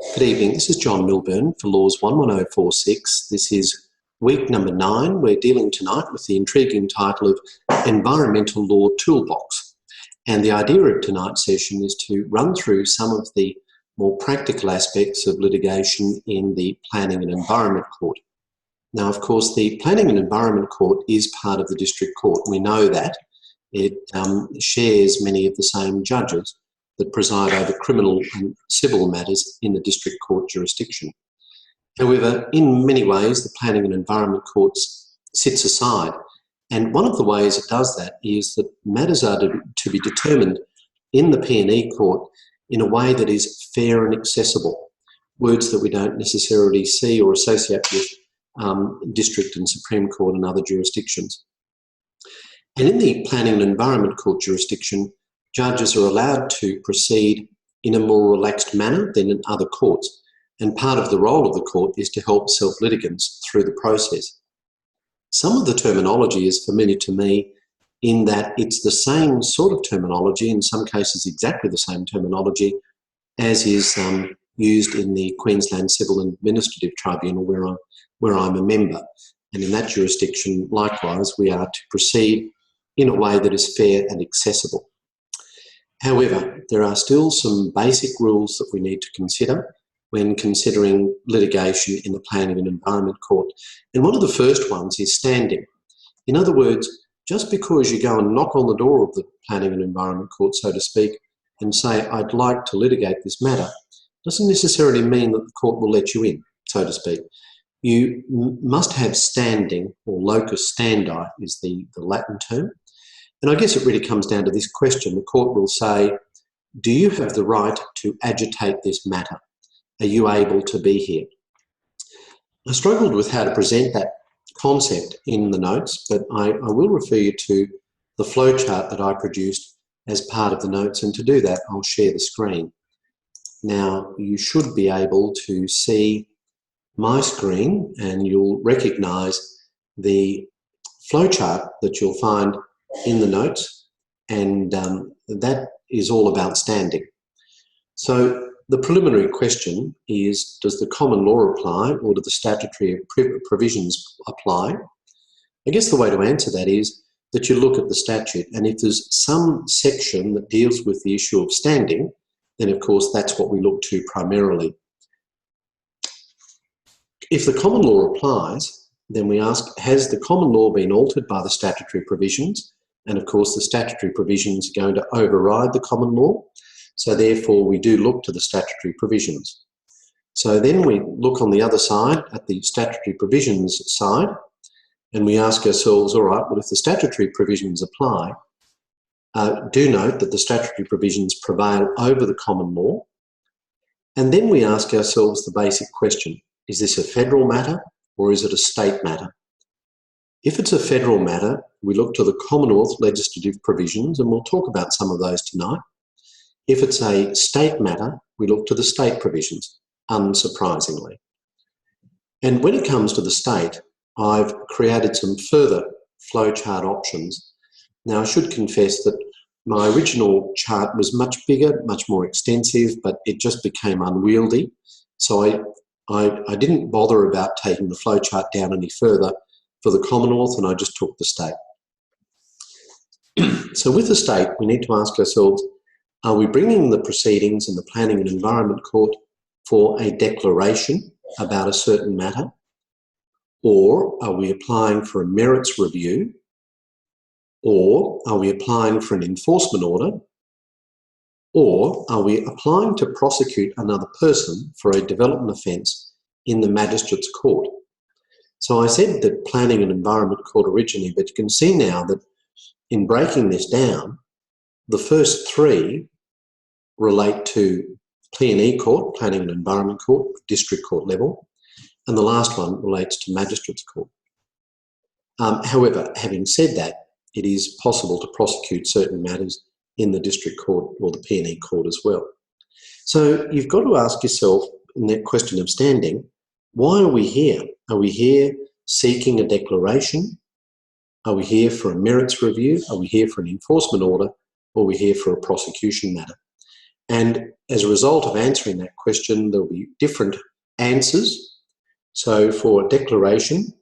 Good evening, this is John Milburn for Laws 11046. This is week number 9. We're dealing tonight with the intriguing title of Environmental Law Toolbox. And the idea of tonight's session is to run through some of the more practical aspects of litigation in the Planning and Environment Court. Now, of course, the Planning and Environment Court is part of the District Court. We know that. It shares many of the same judges that preside over criminal and civil matters in the District Court jurisdiction. However, in many ways, the Planning and Environment Court sits aside, and one of the ways it does that is that matters are to be determined in the P&E Court in a way that is fair and accessible, words that we don't necessarily see or associate with District and Supreme Court and other jurisdictions. And in the Planning and Environment Court jurisdiction, judges are allowed to proceed in a more relaxed manner than in other courts, and part of the role of the court is to help self-litigants through the process. Some of the terminology is familiar to me in that it's the same sort of terminology, in some cases exactly the same terminology, as is used in the Queensland Civil and Administrative Tribunal where I'm a member. And in that jurisdiction, likewise, we are to proceed in a way that is fair and accessible. However, there are still some basic rules that we need to consider when considering litigation in the Planning and Environment Court. And one of the first ones is standing. In other words, just because you go and knock on the door of the Planning and Environment Court, so to speak, and say, I'd like to litigate this matter, doesn't necessarily mean that the court will let you in, so to speak. You must have standing, or locus standi is the Latin term. And I guess it really comes down to this question. The court will say, do you have the right to agitate this matter? Are you able to be here? I struggled with how to present that concept in the notes, but I will refer you to the flowchart that I produced as part of the notes, and to do that, I'll share the screen. Now, you should be able to see my screen, and you'll recognise the flowchart that you'll find in the notes, and that is all about standing. So the preliminary question is, does the common law apply, or do the statutory provisions apply? I guess the way to answer that is that you look at the statute, and if there's some section that deals with the issue of standing, then of course that's what we look to primarily. If the common law applies, then we ask, has the common law been altered by the statutory provisions? And of course, the statutory provisions are going to override the common law. So therefore, we do look to the statutory provisions. So then we look on the other side at the statutory provisions side, and we ask ourselves, all right, well, if the statutory provisions apply, do note that the statutory provisions prevail over the common law. And then we ask ourselves the basic question, is this a federal matter or is it a state matter? If it's a federal matter, we look to the Commonwealth legislative provisions, and we'll talk about some of those tonight. If it's a state matter, we look to the state provisions, unsurprisingly. And when it comes to the state, I've created some further flowchart options. Now, I should confess that my original chart was much bigger, much more extensive, but it just became unwieldy. So I didn't bother about taking the flowchart down any further for the Commonwealth, and I just took the state. So with the state, we need to ask ourselves, are we bringing the proceedings in the Planning and Environment Court for a declaration about a certain matter? Or are we applying for a merits review? Or are we applying for an enforcement order? Or are we applying to prosecute another person for a development offence in the Magistrates Court? So I said that Planning and Environment Court originally, but you can see now that in breaking this down, the first three relate to P&E Court, Planning and Environment Court, District Court level, and the last one relates to Magistrates Court. However, having said that, it is possible to prosecute certain matters in the District Court or the P&E Court as well. So you've got to ask yourself, in that question of standing, why are we here? Are we here seeking a declaration? Are we here for a merits review? Are we here for an enforcement order? Or are we here for a prosecution matter? And as a result of answering that question, there'll be different answers. So for a declaration,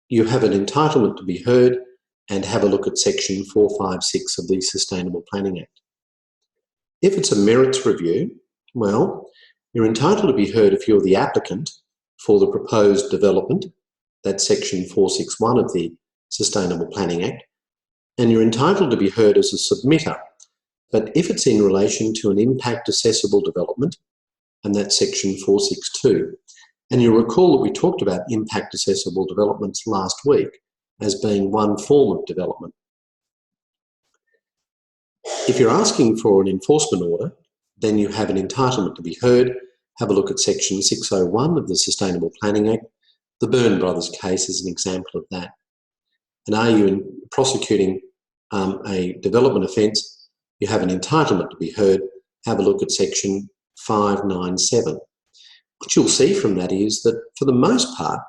you have an entitlement to be heard and have a look at section 456 of the Sustainable Planning Act. If it's a merits review, well, you're entitled to be heard if you're the applicant for the proposed development. That's section 461 of the Sustainable Planning Act. And you're entitled to be heard as a submitter. But if it's in relation to an impact assessable development, and that's section 462, and you'll recall that we talked about impact assessable developments last week as being one form of development. If you're asking for an enforcement order, then you have an entitlement to be heard. Have a look at section 601 of the Sustainable Planning Act. The Byrne Brothers case is an example of that. And are you prosecuting a development offence, you have an entitlement to be heard. Have a look at section 597. What you'll see from that is that for the most part,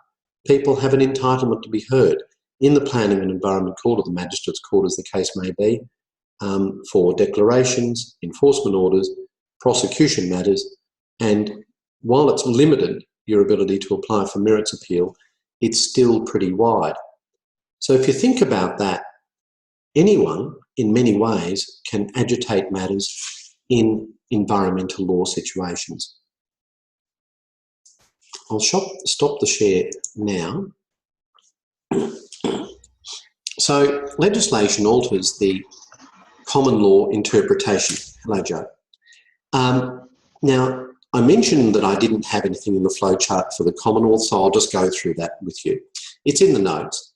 people have an entitlement to be heard in the Planning and Environment Court or the Magistrates Court, as the case may be, for declarations, enforcement orders, prosecution matters, and while it's limited your ability to apply for merits appeal, it's still pretty wide. So if you think about that, anyone in many ways can agitate matters in environmental law situations. I'll stop the share now. So legislation alters the common law interpretation. Hello, Joe. Now, I mentioned that I didn't have anything in the flowchart for the Commonwealth, so I'll just go through that with you. It's in the notes.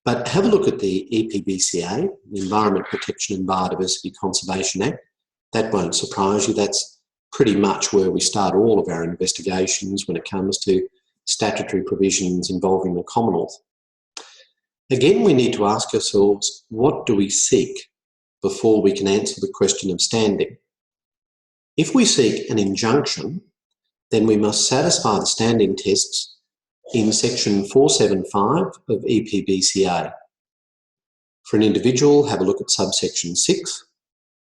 But have a look at the EPBCA, the Environment Protection and Biodiversity Conservation Act. That won't surprise you. That's pretty much where we start all of our investigations when it comes to statutory provisions involving the Commonwealth. Again, we need to ask ourselves, what do we seek before we can answer the question of standing? If we seek an injunction, then we must satisfy the standing tests in section 475 of EPBCA. For an individual, have a look at subsection 6,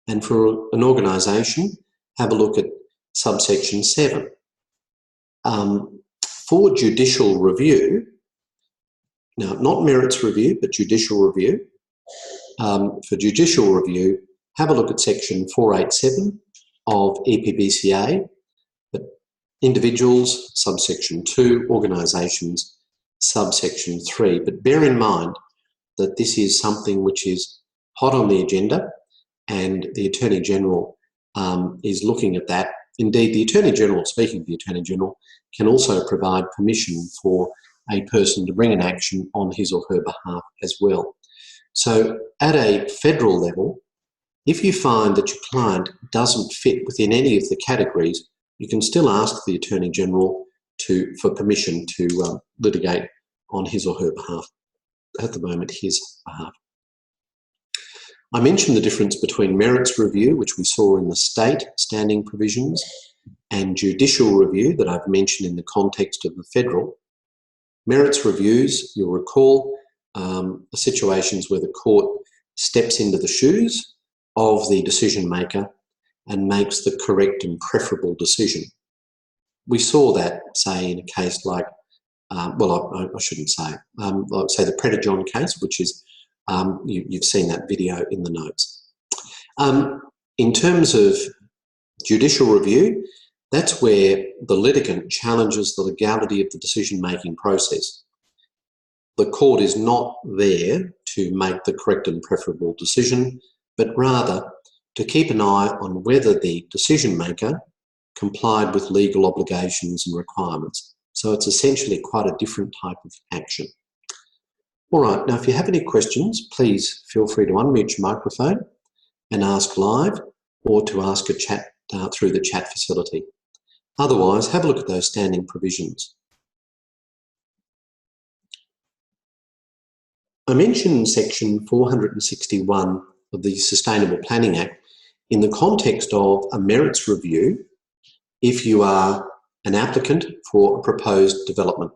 and for an organisation, have a look at subsection 7. For judicial review, now not merits review, but judicial review, for judicial review, have a look at section 487 of EPBCA, but individuals, subsection 2, organisations, subsection 3. But bear in mind that this is something which is hot on the agenda, and the Attorney-General is looking at that. Indeed, the Attorney-General, speaking of the Attorney-General, can also provide permission for a person to bring an action on his or her behalf as well. So at a federal level, if you find that your client doesn't fit within any of the categories, you can still ask the Attorney-General for permission to litigate on his or her behalf, at the moment his behalf. I mentioned the difference between merits review, which we saw in the state standing provisions, and judicial review that I've mentioned in the context of the federal. Merits reviews, you'll recall, are situations where the court steps into the shoes of the decision maker and makes the correct and preferable decision. We saw that, say, in a case like, well, I shouldn't say, I'd say the Predajon case, which is, you've seen that video in the notes. In terms of judicial review, that's where the litigant challenges the legality of the decision-making process. The court is not there to make the correct and preferable decision, but rather to keep an eye on whether the decision maker complied with legal obligations and requirements. So it's essentially quite a different type of action. All right, now if you have any questions, please feel free to unmute your microphone and ask live, or to ask a chat through the chat facility. Otherwise, have a look at those standing provisions. I mentioned section 461 of the Sustainable Planning Act in the context of a merits review if you are an applicant for a proposed development.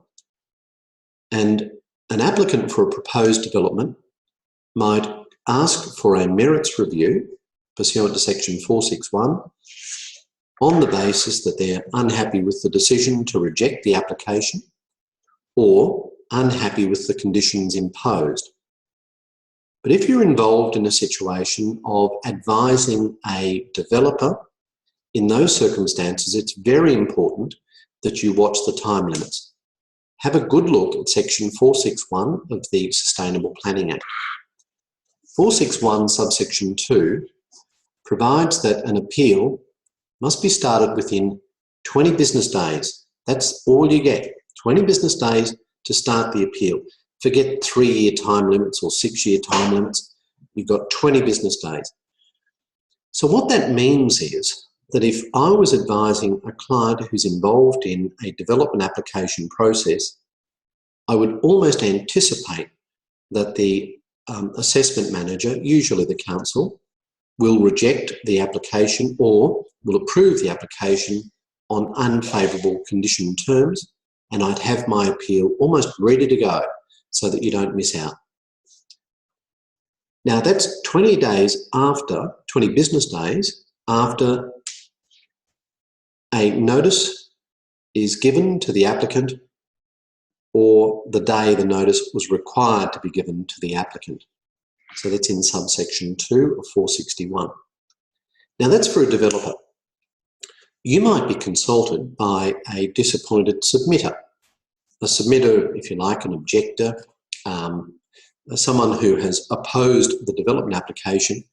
And an applicant for a proposed development might ask for a merits review pursuant to section 461 on the basis that they're unhappy with the decision to reject the application or unhappy with the conditions imposed. But if you're involved in a situation of advising a developer, in those circumstances, it's very important that you watch the time limits. Have a good look at section 461 of the Sustainable Planning Act. 461 subsection 2 provides that an appeal must be started within 20 business days. That's all you get, 20 business days to start the appeal. Forget 3-year time limits or 6-year time limits. You've got 20 business days. So what that means is that if I was advising a client who's involved in a development application process, I would almost anticipate that the assessment manager, usually the council, will reject the application or will approve the application on unfavourable condition terms, and I'd have my appeal almost ready to go so that you don't miss out. Now that's 20 business days after a notice is given to the applicant or the day the notice was required to be given to the applicant. So that's in subsection 2 of 461. Now that's for a developer. You might be consulted by a disappointed submitter. A submitter, if you like, an objector, someone who has opposed the development application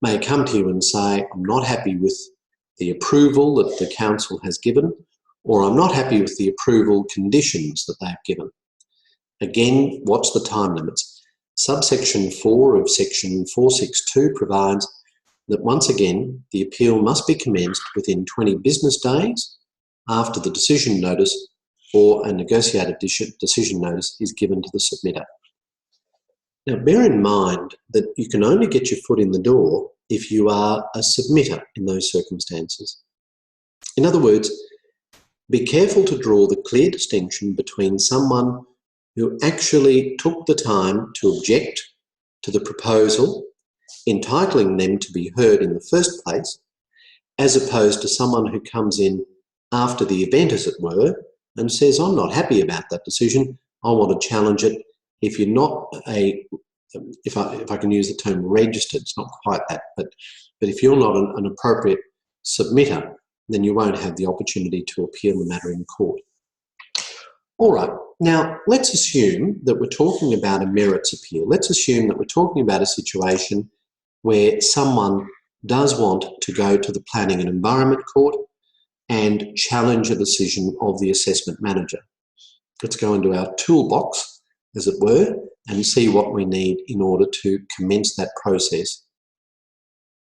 may come to you and say, I'm not happy with the approval that the council has given, or I'm not happy with the approval conditions that they've given. Again, watch the time limits. Subsection 4 of section 462 provides that once again, the appeal must be commenced within 20 business days after the decision notice or a negotiated decision notice is given to the submitter. Now, bear in mind that you can only get your foot in the door if you are a submitter in those circumstances. In other words, be careful to draw the clear distinction between someone who actually took the time to object to the proposal, entitling them to be heard in the first place, as opposed to someone who comes in after the event, as it were, and says, I'm not happy about that decision, I want to challenge it. If you're not if I can use the term registered, it's not quite that, but if you're not an appropriate submitter, then you won't have the opportunity to appeal the matter in court. All right, now let's assume that we're talking about a merits appeal. Let's assume that we're talking about a situation where someone does want to go to the Planning and Environment Court and challenge a decision of the assessment manager. Let's go into our toolbox, as it were, and see what we need in order to commence that process.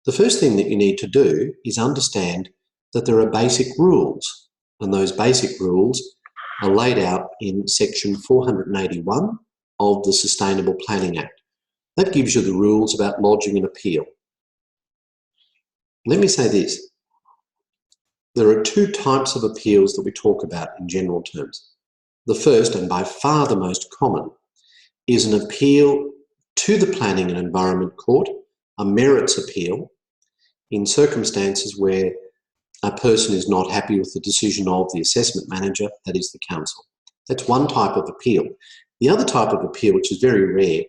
The first thing that you need to do is understand that there are basic rules, and those basic rules are laid out in section 481 of the Sustainable Planning Act. That gives you the rules about lodging an appeal. Let me say this. There are two types of appeals that we talk about in general terms. The first, and by far the most common, is an appeal to the Planning and Environment Court, a merits appeal, in circumstances where a person is not happy with the decision of the assessment manager, that is the council. That's one type of appeal. The other type of appeal, which is very rare,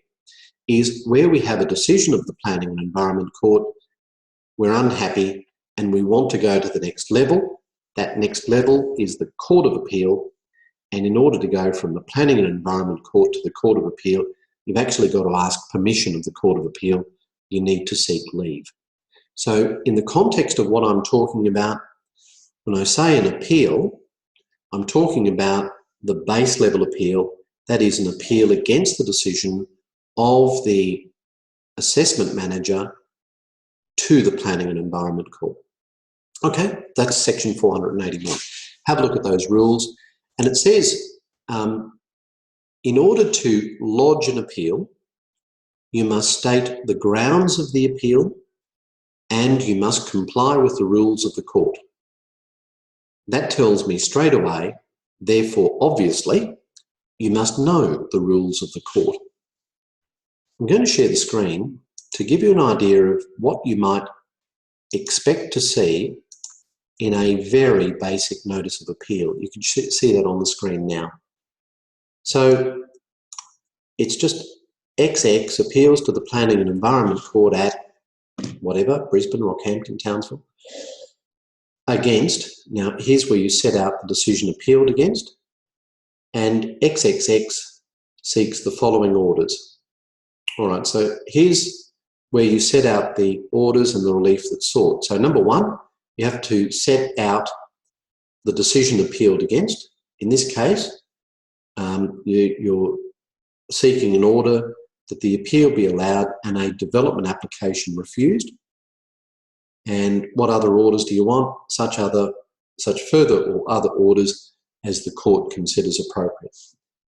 is where we have a decision of the Planning and Environment Court, we're unhappy and we want to go to the next level. That next level is the Court of Appeal, and in order to go from the Planning and Environment Court to the Court of Appeal, you've actually got to ask permission of the Court of Appeal. You need to seek leave. So in the context of what I'm talking about, when I say an appeal, I'm talking about the base level appeal, that is an appeal against the decision of the assessment manager to the Planning and Environment Court. Okay, that's section 481. Have a look at those rules. And it says, in order to lodge an appeal, you must state the grounds of the appeal and you must comply with the rules of the court. That tells me straight away, therefore, obviously, you must know the rules of the court. I'm going to share the screen to give you an idea of what you might expect to see in a very basic notice of appeal. You can see that on the screen now. So it's just XX appeals to the Planning and Environment Court at whatever, Brisbane, Rockhampton, Townsville, against, now here's where you set out the decision appealed against, and XXX seeks the following orders. All right, so here's where you set out the orders and the relief that's sought. So number one, you have to set out the decision appealed against. In this case, you're seeking an order that the appeal be allowed and a development application refused. And what other orders do you want? Such further or other orders as the court considers appropriate.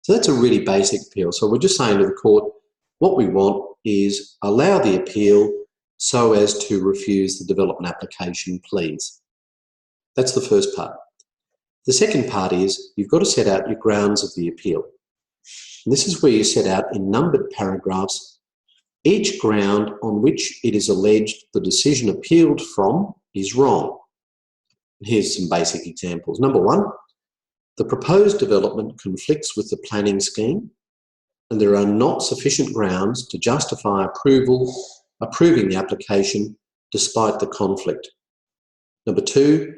So that's a really basic appeal. So we're just saying to the court, what we want is allow the appeal so as to refuse the development application, please. That's the first part. The second part is you've got to set out your grounds of the appeal. And this is where you set out in numbered paragraphs each ground on which it is alleged the decision appealed from is wrong. Here's some basic examples. Number one, the proposed development conflicts with the planning scheme and there are not sufficient grounds to justify approving the application despite the conflict. Number two,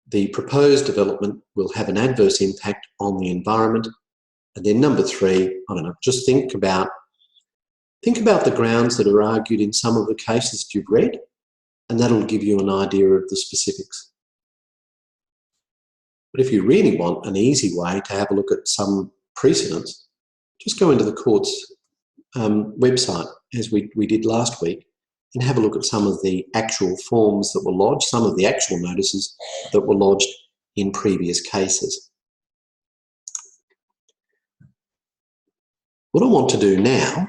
the proposed development will have an adverse impact on the environment. And then number three, I don't know, just think about the grounds that are argued in some of the cases that you've read, and that'll give you an idea of the specifics. But if you really want an easy way to have a look at some precedents, just go into the court's website, as we did last week, and have a look at some of the actual forms that were lodged, some of the actual notices that were lodged in previous cases. What I want to do now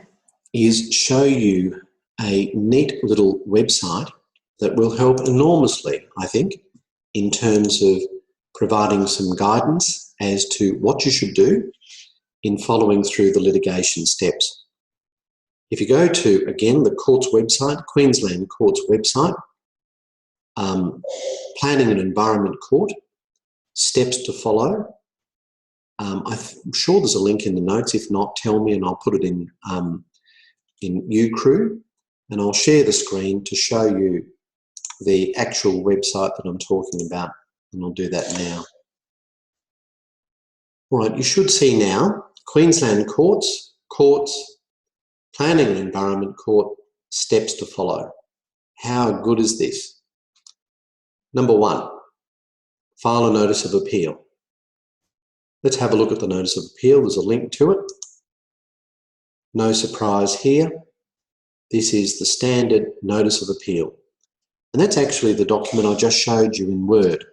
is show you a neat little website that will help enormously, I think, in terms of providing some guidance as to what you should do in following through the litigation steps. If you go to, again, the court's website, Queensland Court's website, Planning and Environment Court, steps to follow. I'm sure there's a link in the notes. If not, tell me and I'll put it in UCrew, and I'll share the screen to show you the actual website that I'm talking about, and I'll do that now. All right, you should see now Queensland Courts, Planning and Environment Court, steps to follow. How good is this? Number one, file a notice of appeal. Let's have a look at the notice of appeal. There's a link to it. No surprise here. This is the standard notice of appeal. And that's actually the document I just showed you in Word.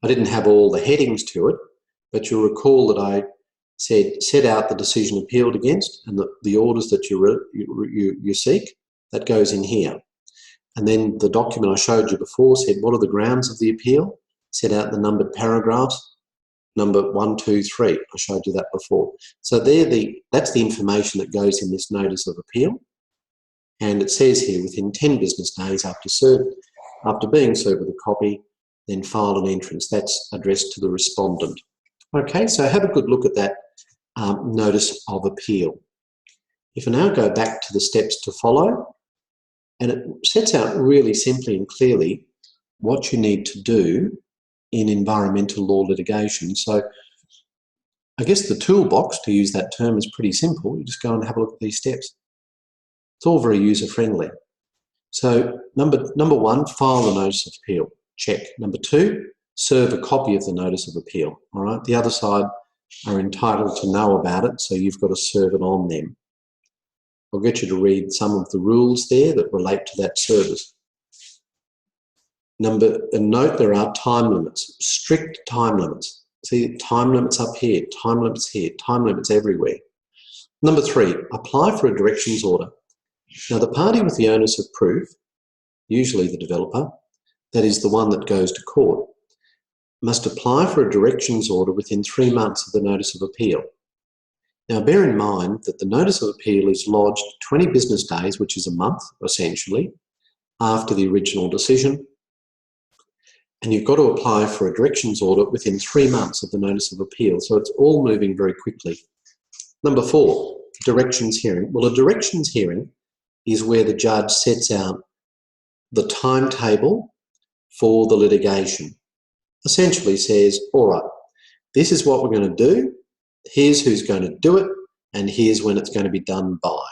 I didn't have all the headings to it, but you'll recall that I said set out the decision appealed against and the orders that you seek. That goes in here. And then the document I showed you before said what are the grounds of the appeal, set out the numbered paragraphs, number 1, 2, 3. I showed you that before. So that's the information that goes in this notice of appeal. And it says here within 10 business days after being served with a copy, then file an entrance. That's addressed to the respondent. Okay, so have a good look at that notice of appeal. If I now go back to the steps to follow, and it sets out really simply and clearly what you need to do in environmental law litigation. So I guess the toolbox, to use that term, is pretty simple. You just go and have a look at these steps. It's all very user-friendly. So number one, file the notice of appeal. Check. Number two, serve a copy of the notice of appeal. All right. The other side are entitled to know about it, so you've got to serve it on them. I'll get you to read some of the rules there that relate to that service. Note there are time limits, strict time limits. See, time limits up here, time limits here, time limits everywhere. Number three, apply for a directions order. Now, the party with the onus of proof, usually the developer, that is the one that goes to court, must apply for a directions order within 3 months of the notice of appeal. Now, bear in mind that the notice of appeal is lodged 20 business days, which is a month, essentially, after the original decision. and you've got to apply for a directions order within 3 months of the notice of appeal. So it's all moving very quickly. Number 4, directions hearing. Well, a directions hearing is where the judge sets out the timetable for the litigation. Essentially says, all right, this is what we're going to do, here's who's going to do it, and here's when it's going to be done by.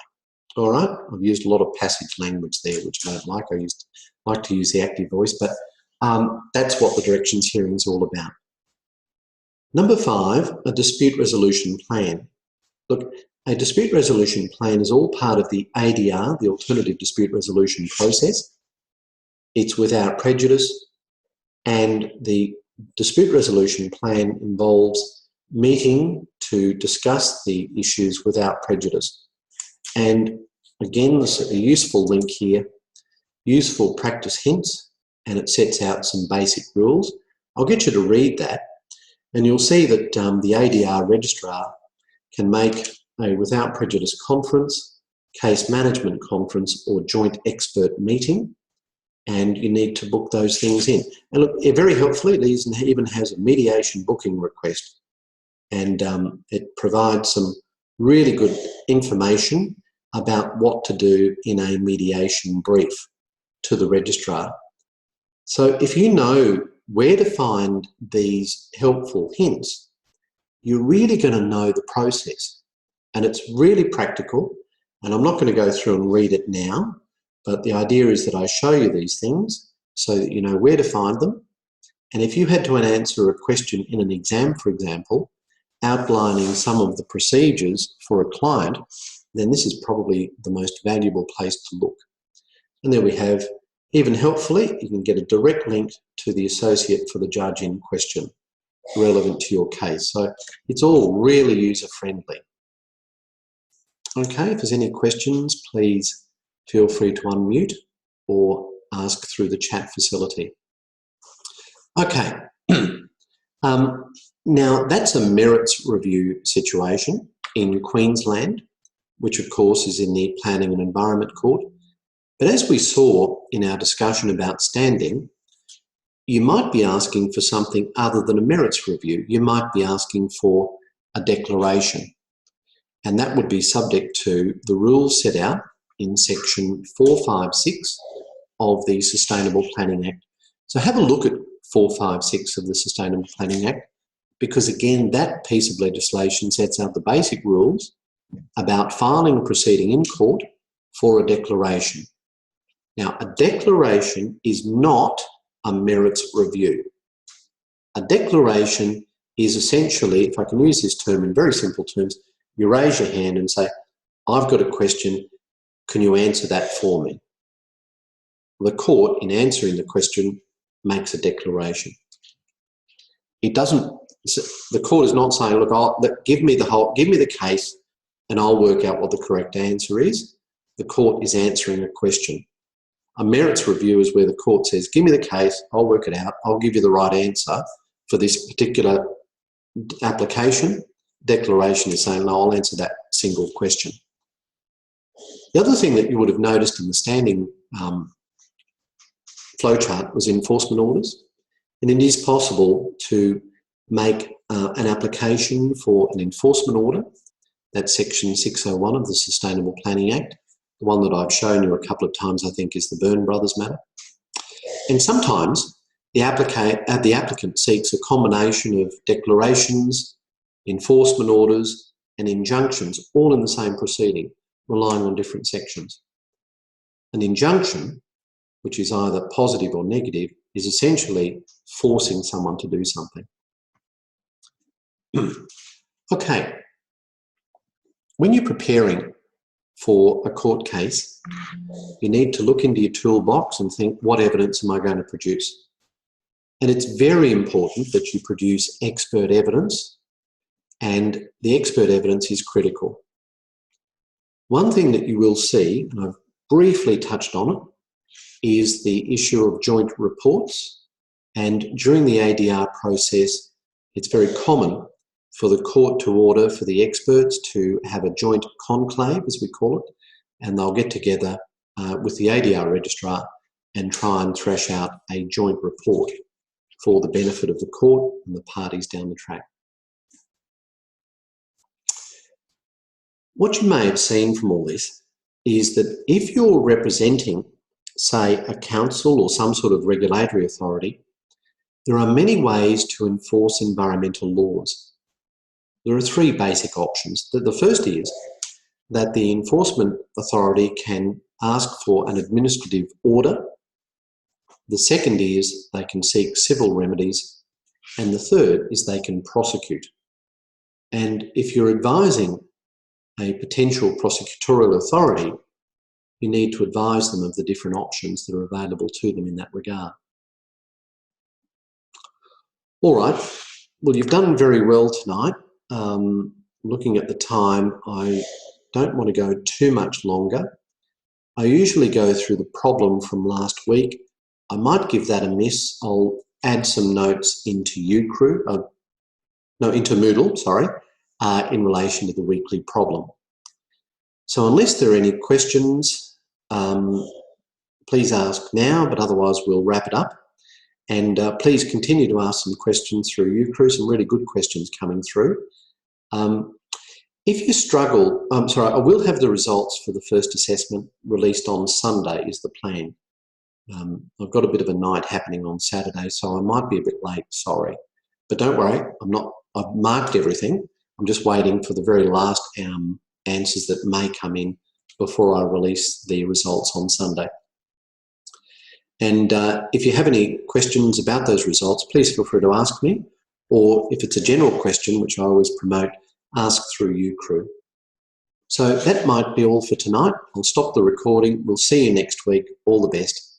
All right, I've used a lot of passage language there, which I don't like. I like to use the active voice, but that's what the directions hearing is all about. Number 5, a dispute resolution plan. Look, a dispute resolution plan is all part of the ADR, the alternative dispute resolution process. It's without prejudice, and the dispute resolution plan involves meeting to discuss the issues without prejudice. And again, there's a useful link here, useful practice hints, and it sets out some basic rules. I'll get you to read that, and you'll see that the ADR registrar can make a without prejudice conference, case management conference, or joint expert meeting, and you need to book those things in. And look, very helpfully, it even has a mediation booking request, and it provides some really good information about what to do in a mediation brief to the registrar. So if you know where to find these helpful hints, you're really going to know the process. And it's really practical, and I'm not going to go through and read it now, but the idea is that I show you these things so that you know where to find them. And if you had to answer a question in an exam, for example, outlining some of the procedures for a client, then this is probably the most valuable place to look. And there we have, even helpfully, you can get a direct link to the associate for the judge in question relevant to your case. So it's all really user-friendly. Okay, if there's any questions, please feel free to unmute or ask through the chat facility. Okay, now that's a merits review situation in Queensland, which of course is in the Planning and Environment Court. But as we saw in our discussion about standing, you might be asking for something other than a merits review. You might be asking for a declaration, and that would be subject to the rules set out in section 456 of the Sustainable Planning Act. So have a look at 456 of the Sustainable Planning Act, because again, that piece of legislation sets out the basic rules about filing a proceeding in court for a declaration. Now, a declaration is not a merits review. A declaration is essentially, if I can use this term in very simple terms, you raise your hand and say, I've got a question, can you answer that for me? The court, in answering the question, makes a declaration. It doesn't, the court is not saying, look, give me the case and I'll work out what the correct answer is. The court is answering a question. A merits review is where the court says, give me the case, I'll work it out, I'll give you the right answer for this particular application. Declaration is saying, no, I'll answer that single question. The other thing that you would have noticed in the standing flowchart was enforcement orders. And it is possible to make an application for an enforcement order. That's section 601 of the Sustainable Planning Act. The one that I've shown you a couple of times, I think, is the Byrne Brothers matter. And sometimes the applicant seeks a combination of declarations, enforcement orders, and injunctions, all in the same proceeding, relying on different sections. An injunction, which is either positive or negative, is essentially forcing someone to do something. Okay, when you're preparing for a court case, you need to look into your toolbox and think, what evidence am I going to produce? And it's very important that you produce expert evidence, and the expert evidence is critical. One thing that you will see, and I've briefly touched on it, is the issue of joint reports. And during the ADR process, it's very common for the court to order for the experts to have a joint conclave, as we call it, and they'll get together with the ADR registrar and try and thresh out a joint report. for the benefit of the court and the parties down the track. What you may have seen from all this is that if you're representing, say, a council or some sort of regulatory authority, there are many ways to enforce environmental laws. There are three basic options. The first is that the enforcement authority can ask for an administrative order. The second is they can seek civil remedies. And the third is they can prosecute. And if you're advising a potential prosecutorial authority, you need to advise them of the different options that are available to them in that regard. All right, well, you've done very well tonight. Looking at the time, I don't want to go too much longer. I usually go through the problem from last week. I might give that a miss. I'll add some notes into into Moodle, sorry, in relation to the weekly problem. So unless there are any questions, please ask now, but otherwise we'll wrap it up. And please continue to ask some questions through UCrew, some really good questions coming through. If you struggle, I will have the results for the first assessment released on Sunday is the plan. I've got a bit of a night happening on Saturday, so I might be a bit late, sorry. But don't worry, I've marked everything. I'm just waiting for the very last answers that may come in before I release the results on Sunday. And if you have any questions about those results, please feel free to ask me. Or if it's a general question, which I always promote, ask through UCrew. So that might be all for tonight. I'll stop the recording. We'll see you next week. All the best.